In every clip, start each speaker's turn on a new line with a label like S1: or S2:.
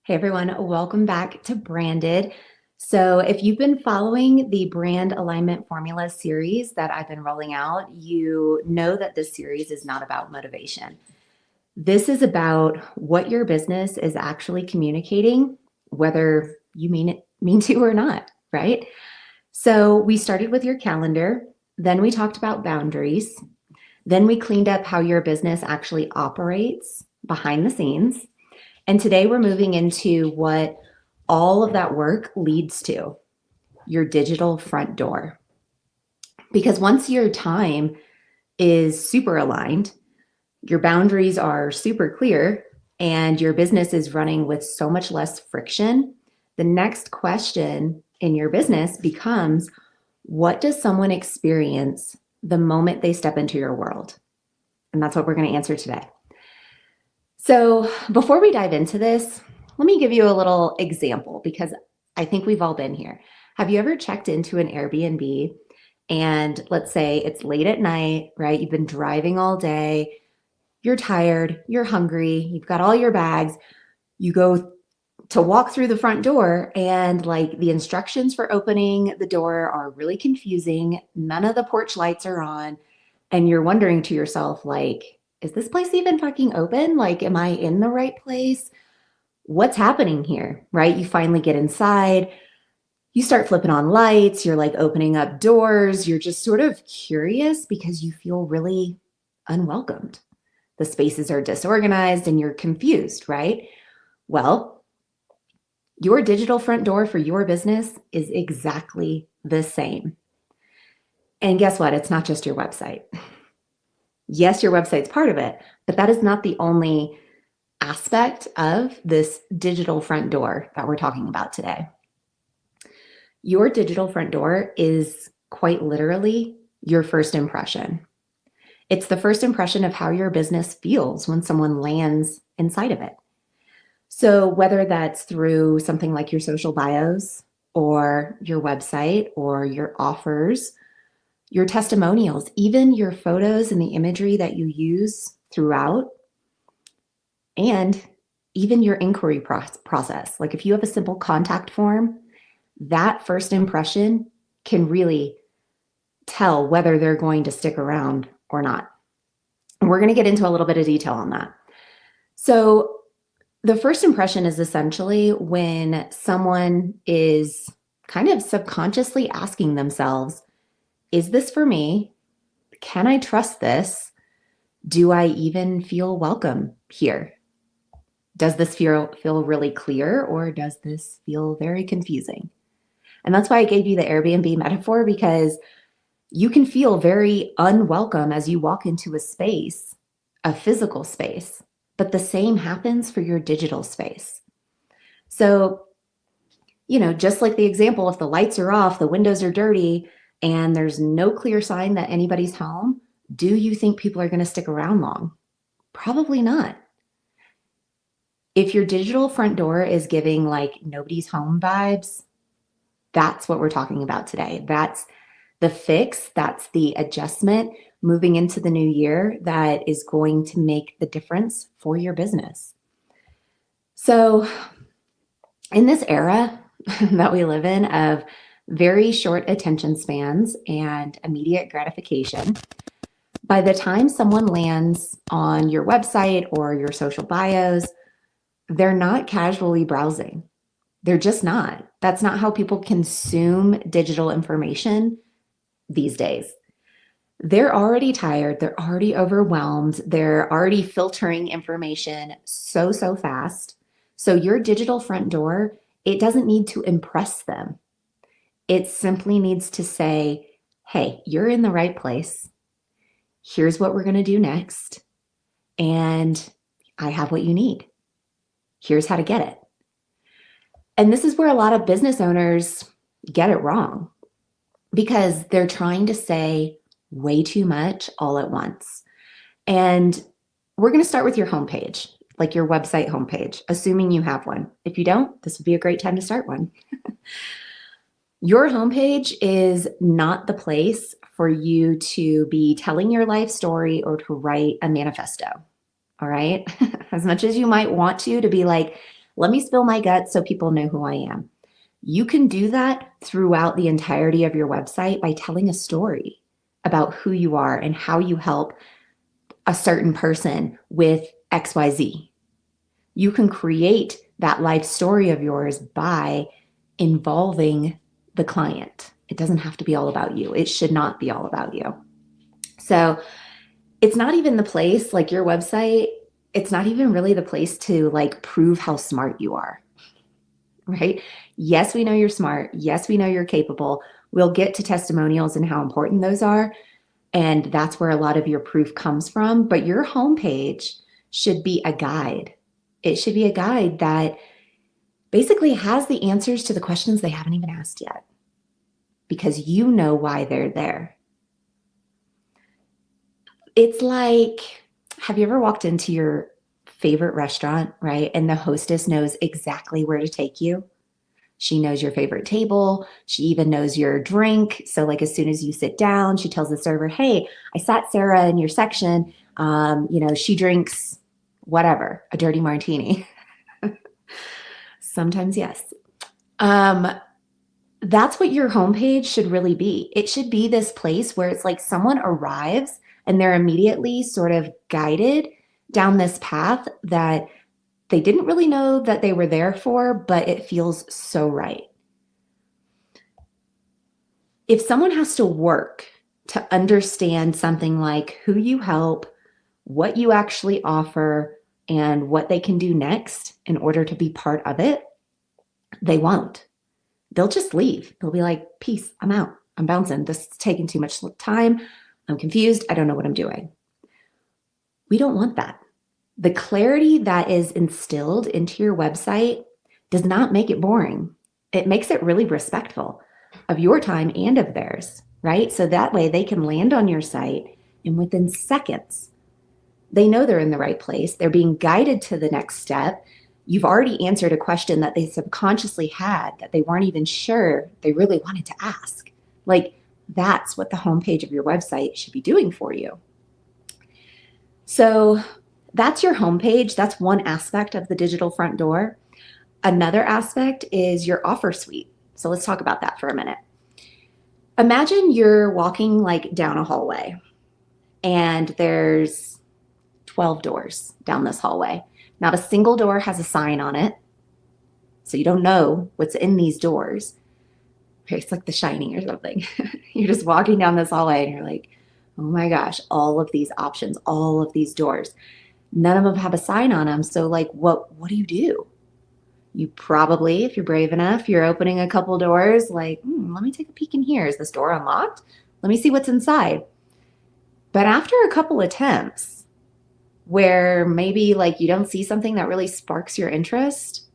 S1: Hey everyone, welcome back to Branded. So, if you've been following the brand alignment formula series that I've been rolling out, you know that this series is not about motivation. This is about what your business is actually communicating, whether you mean to or not, right? So, we started with your calendar, then we talked about boundaries, then we cleaned up how your business actually operates behind the scenes. And today we're moving into what all of that work leads to, your digital front door. Because once your time is super aligned, your boundaries are super clear, and your business is running with so much less friction, the next question in your business becomes, what does someone experience the moment they step into your world? And that's what we're going to answer today. So before we dive into this, let me give you a little example because I think we've all been here. Have you ever checked into an Airbnb and let's say it's late at night, right? You've been driving all day, you're tired, you're hungry, you've got all your bags, you go to walk through the front door and like the instructions for opening the door are really confusing. None of the porch lights are on. And you're wondering to yourself, like, is this place even fucking open? Like, am I in the right place? What's happening here? Right? You finally get inside, you start flipping on lights, you're like opening up doors, you're just sort of curious because you feel really unwelcomed. The spaces are disorganized and you're confused, right? Well, your digital front door for your business is exactly the same. And guess what? It's not just your website. Yes, your website's part of it, but that is not the only aspect of this digital front door that we're talking about today. Your digital front door is quite literally your first impression. It's the first impression of how your business feels when someone lands inside of it. So whether that's through something like your social bios or your website or your offers, your testimonials, even your photos and the imagery that you use throughout, and even your inquiry process. Like if you have a simple contact form, that first impression can really tell whether they're going to stick around or not. And we're going to get into a little bit of detail on that. So the first impression is essentially when someone is kind of subconsciously asking themselves, is this for me? Can I trust this? Do I even feel welcome here? Does this feel really clear or does this feel very confusing? And that's why I gave you the Airbnb metaphor, because you can feel very unwelcome as you walk into a space, a physical space, but the same happens for your digital space. So, just like the example, if the lights are off, the windows are dirty, and there's no clear sign that anybody's home, do you think people are going to stick around long? Probably not. If your digital front door is giving like nobody's home vibes, that's what we're talking about today. That's the fix, that's the adjustment moving into the new year that is going to make the difference for your business. So, in this era that we live in of very short attention spans and immediate gratification, by the time someone lands on your website or your social bios, they're not casually browsing. They're just not. That's not how people consume digital information these days. They're already tired. They're already overwhelmed. They're already filtering information so fast. So your digital front door, it doesn't need to impress them. It simply needs to say, hey, you're in the right place. Here's what we're going to do next. And I have what you need. Here's how to get it. And this is where a lot of business owners get it wrong, because they're trying to say way too much all at once. And we're going to start with your homepage, like your website homepage, assuming you have one. If you don't, this would be a great time to start one. Your homepage is not the place for you to be telling your life story or to write a manifesto. All right. As much as you might want to be like, Let me spill my guts so people know who I am. You can do that throughout the entirety of your website by telling a story about who you are and how you help a certain person with XYZ. You can create that life story of yours by involving the client. It doesn't have to be all about you. It should not be all about you. So it's not even the place, like your website, it's not even really the place to like prove how smart you are, right? Yes, we know you're smart. Yes, we know you're capable. We'll get to testimonials and how important those are. And that's where a lot of your proof comes from. But your homepage should be a guide. It should be a guide that basically has the answers to the questions they haven't even asked yet, because you know why they're there. It's like, have you ever walked into your favorite restaurant, right? And the hostess knows exactly where to take you. She knows your favorite table. She even knows your drink. So like as soon as you sit down, she tells the server, hey, I sat Sarah in your section. She drinks whatever, a dirty martini. Sometimes, yes. That's what your homepage should really be. It should be this place where it's like someone arrives and they're immediately sort of guided down this path that they didn't really know that they were there for, but it feels so right. If someone has to work to understand something like who you help, what you actually offer, and what they can do next in order to be part of it, they won't. They'll just leave. They'll be like, peace, I'm out. I'm bouncing. This is taking too much time. I'm confused. I don't know what I'm doing. We don't want that. The clarity that is instilled into your website does not make it boring. It makes it really respectful of your time and of theirs, right? So that way they can land on your site and within seconds, they know they're in the right place. They're being guided to the next step. You've already answered a question that they subconsciously had that they weren't even sure they really wanted to ask. Like, that's what the homepage of your website should be doing for you. So that's your homepage. That's one aspect of the digital front door. Another aspect is your offer suite. So let's talk about that for a minute. Imagine you're walking like down a hallway and there's 12 doors down this hallway. Not a single door has a sign on it. So you don't know what's in these doors. It's like The Shining or something. You're just walking down this hallway and you're like, oh my gosh, all of these options, all of these doors. None of them have a sign on them. So like, what do? You probably, if you're brave enough, you're opening a couple doors like, let me take a peek in here. Is this door unlocked? Let me see what's inside. But after a couple attempts where maybe like you don't see something that really sparks your interest,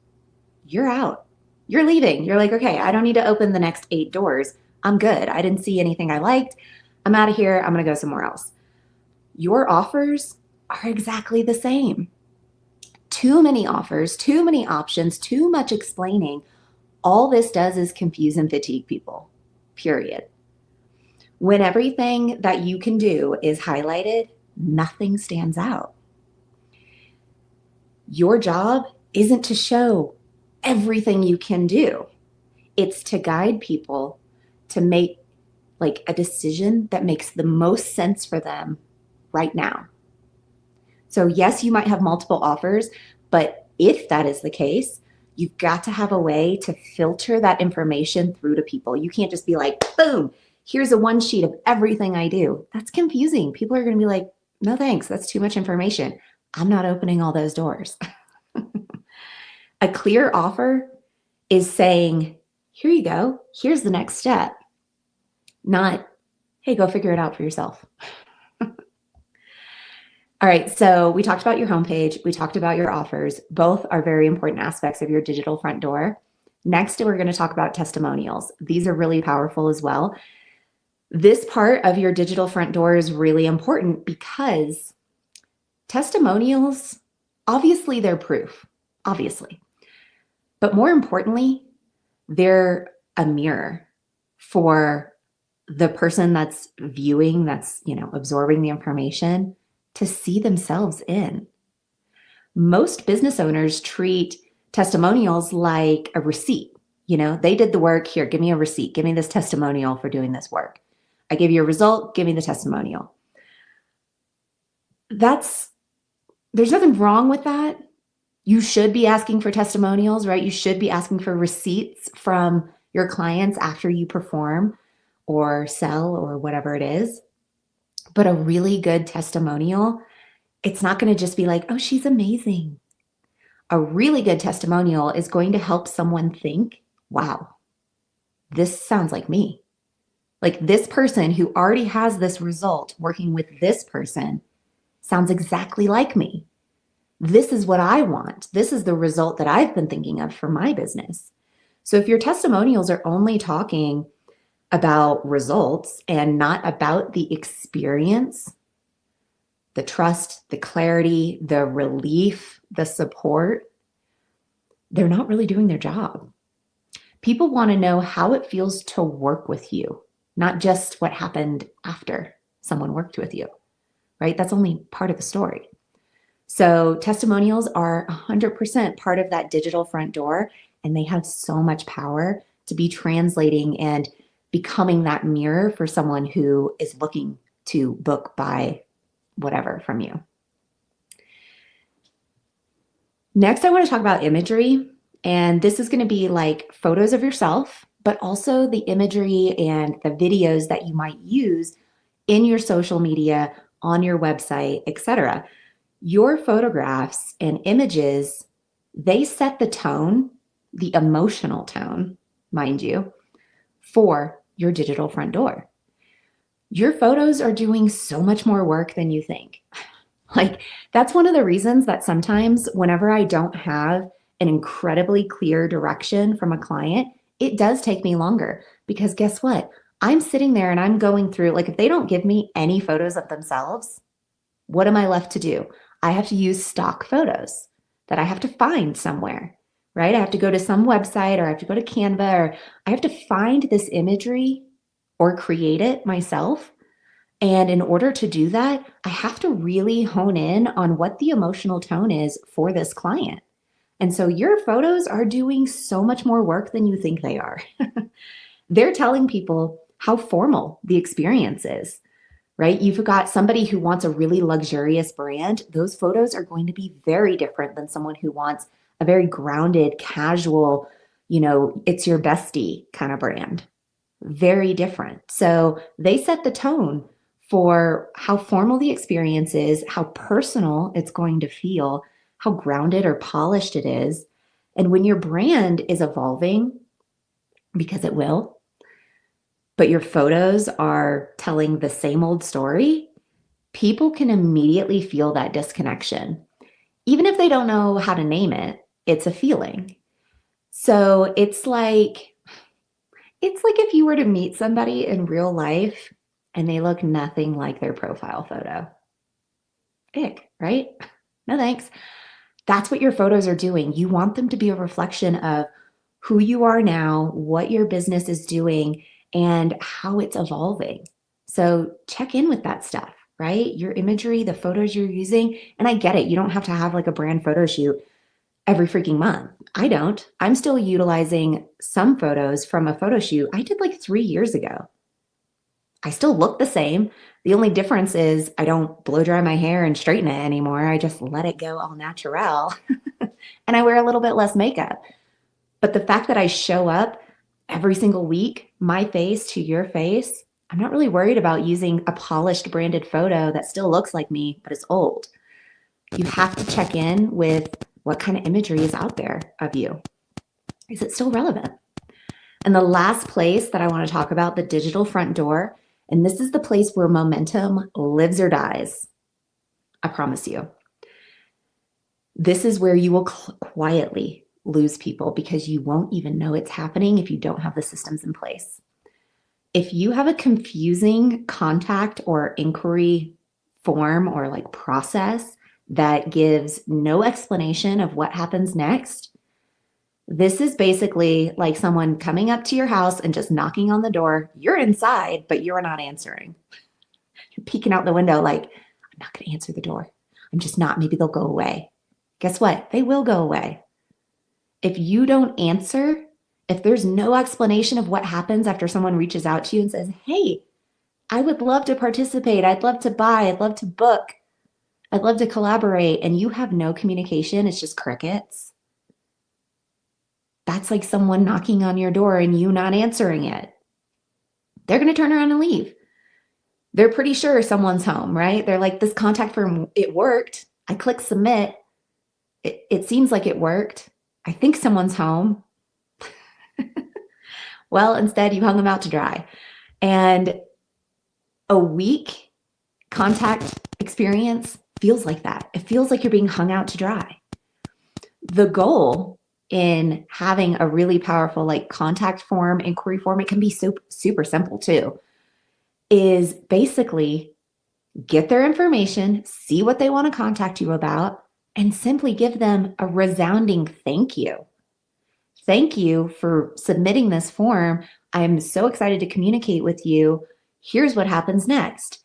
S1: you're out. You're leaving. You're like, okay, I don't need to open the next 8 doors. I'm good. I didn't see anything I liked. I'm out of here. I'm going to go somewhere else. Your offers are exactly the same. Too many offers, too many options, too much explaining. All this does is confuse and fatigue people, period. When everything that you can do is highlighted, nothing stands out. Your job isn't to show everything you can do. It's to guide people to make like a decision that makes the most sense for them right now. So yes, you might have multiple offers, but if that is the case, you've got to have a way to filter that information through to people. You can't just be like, boom, here's a one sheet of everything I do. That's confusing. People are going to be like, no, thanks. That's too much information. I'm not opening all those doors. A clear offer is saying, here you go. Here's the next step. Not, hey, go figure it out for yourself. All right, so we talked about your homepage. We talked about your offers. Both are very important aspects of your digital front door. Next, we're going to talk about testimonials. These are really powerful as well. This part of your digital front door is really important because testimonials, obviously they're proof, obviously. But more importantly, they're a mirror for the person that's viewing, that's, absorbing the information, to see themselves in. Most business owners treat Testimonials like a receipt. They did the work. Here, give me a receipt. Give me this testimonial for doing this work. I gave you a result. Give me the testimonial. There's nothing wrong with that. You should be asking for testimonials, right? You should be asking for receipts from your clients after you perform or sell or whatever it is. But a really good testimonial, it's not going to just be like, oh, she's amazing. A really good testimonial is going to help someone think, wow, this sounds like me. Like this person who already has this result working with this person sounds exactly like me. This is what I want. This is the result that I've been thinking of for my business. So if your testimonials are only talking about results and not about the experience, the trust, the clarity, the relief, the support, they're not really doing their job. People want to know how it feels to work with you, not just what happened after someone worked with you, right? That's only part of the story. So testimonials are 100% part of that digital front door, and they have so much power to be translating and becoming that mirror for someone who is looking to book, buy, whatever from you. Next, I want to talk about imagery, and this is going to be like photos of yourself, but also the imagery and the videos that you might use in your social media, on your website, etc. Your photographs and images, they set the tone, the emotional tone, mind you, for your digital front door. Your photos are doing so much more work than you think. Like, that's one of the reasons that sometimes whenever I don't have an incredibly clear direction from a client, it does take me longer because guess what? I'm sitting there and I'm going through, like, if they don't give me any photos of themselves, what am I left to do? I have to use stock photos that I have to find somewhere, right? I have to go to some website or I have to go to Canva or I have to find this imagery or create it myself. And in order to do that, I have to really hone in on what the emotional tone is for this client. And so your photos are doing so much more work than you think they are. They're telling people how formal the experience is, right? You've got somebody who wants a really luxurious brand. Those photos are going to be very different than someone who wants a very grounded, casual, it's your bestie kind of brand. Very different. So they set the tone for how formal the experience is, how personal it's going to feel, how grounded or polished it is. And when your brand is evolving, because it will, but your photos are telling the same old story, people can immediately feel that disconnection. Even if they don't know how to name it, it's a feeling. So it's like if you were to meet somebody in real life and they look nothing like their profile photo. Ick, right? No thanks. That's what your photos are doing. You want them to be a reflection of who you are now, what your business is doing, and how it's evolving. So check in with that stuff, right? Your imagery, the photos you're using. And I get it. You don't have to have like a brand photo shoot every freaking month. I don't. I'm still utilizing some photos from a photo shoot I did like 3 years ago. I still look the same. The only difference is I don't blow dry my hair and straighten it anymore. I just let it go all natural and I wear a little bit less makeup. But the fact that I show up every single week, my face to your face, I'm not really worried about using a polished branded photo that still looks like me, but it's old. You have to check in with what kind of imagery is out there of you. Is it still relevant? And the last place that I want to talk about, the digital front door, and this is the place where momentum lives or dies. I promise you. This is where you will quietly lose people because you won't even know it's happening if you don't have the systems in place. If you have a confusing contact or inquiry form or like process that gives no explanation of what happens next, this is basically like someone coming up to your house and just knocking on the door. You're inside, but you're not answering. You're peeking out the window like, I'm not going to answer the door. I'm just not. Maybe they'll go away. Guess what? They will go away. If you don't answer, if there's no explanation of what happens after someone reaches out to you and says, hey, I would love to participate, I'd love to buy, I'd love to book, I'd love to collaborate, and you have no communication, it's just crickets, that's like someone knocking on your door and you not answering it. They're going to turn around and leave. They're pretty sure someone's home, right? They're like, this contact form, it worked. I click submit. It seems like it worked. I think someone's home. Well, instead you hung them out to dry. And a weak contact experience feels like that. It feels like you're being hung out to dry. The goal in having a really powerful like contact form, inquiry form, it can be super simple too, is basically get their information, see what they want to contact you about, and simply give them a resounding thank you. Thank you for submitting this form. I'm so excited to communicate with you. Here's what happens next.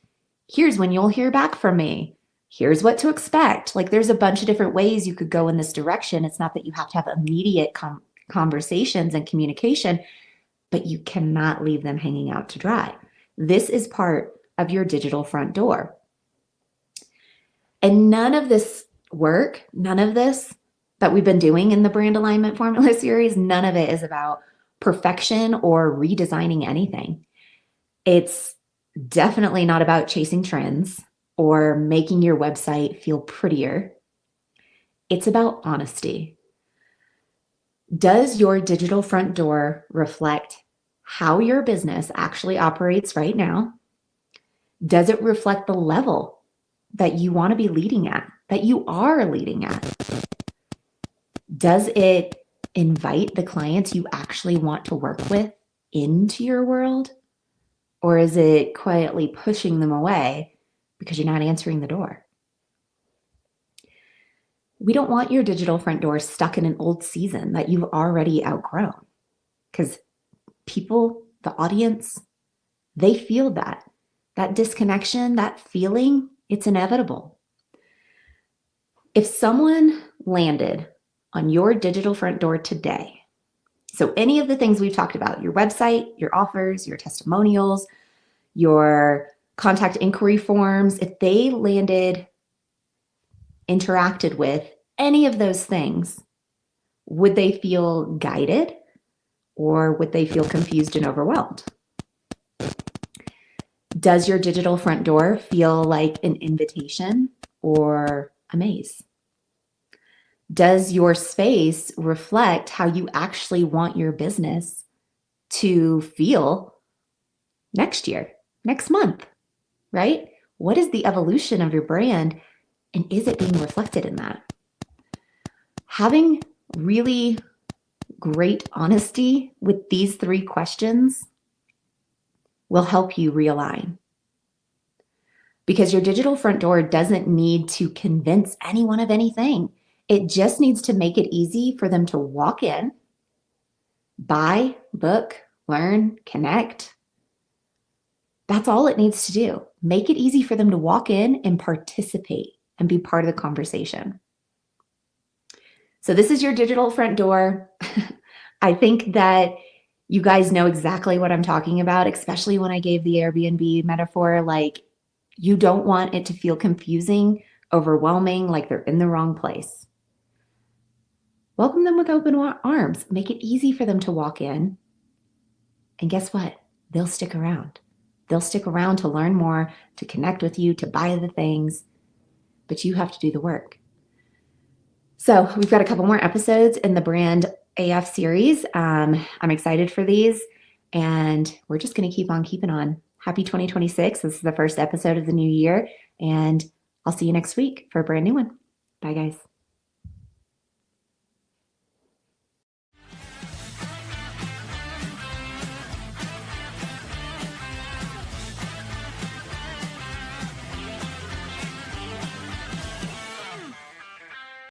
S1: Here's when you'll hear back from me. Here's what to expect. Like there's a bunch of different ways you could go in this direction. It's not that you have to have immediate conversations and communication, but you cannot leave them hanging out to dry. This is part of your digital front door. And none of this work, none of this that we've been doing in the brand alignment formula series, none of it is about perfection or redesigning anything. It's definitely not about chasing trends or making your website feel prettier. It's about honesty. Does your digital front door reflect how your business actually operates right now? Does it reflect the level that you want to be leading at, that you are leading at? Does it invite the clients you actually want to work with into your world? Or is it quietly pushing them away because you're not answering the door? We don't want your digital front door stuck in an old season that you've already outgrown, because people, the audience, they feel that disconnection, that feeling, it's inevitable. If someone landed on your digital front door today, so any of the things we've talked about, your website, your offers, your testimonials, your contact inquiry forms, if they landed, interacted with any of those things, would they feel guided or would they feel confused and overwhelmed? Does your digital front door feel like an invitation or a maze? Does your space reflect how you actually want your business to feel next year, next month, right? What is the evolution of your brand, and is it being reflected in that? Having really great honesty with these 3 questions will help you realign. Because your digital front door doesn't need to convince anyone of anything. It just needs to make it easy for them to walk in, buy, book, learn, connect. That's all it needs to do. Make it easy for them to walk in and participate and be part of the conversation. So this is your digital front door. I think that you guys know exactly what I'm talking about, especially when I gave the Airbnb metaphor. Like, you don't want it to feel confusing, overwhelming, like they're in the wrong place. Welcome them with open arms. Make it easy for them to walk in. And guess what? They'll stick around. They'll stick around to learn more, to connect with you, to buy the things, but you have to do the work. So we've got a couple more episodes in the Brand AF series. I'm excited for these, and we're just going to keep on keeping on. Happy 2026. This is the first episode of the new year, and I'll see you next week for a brand new one. Bye, guys.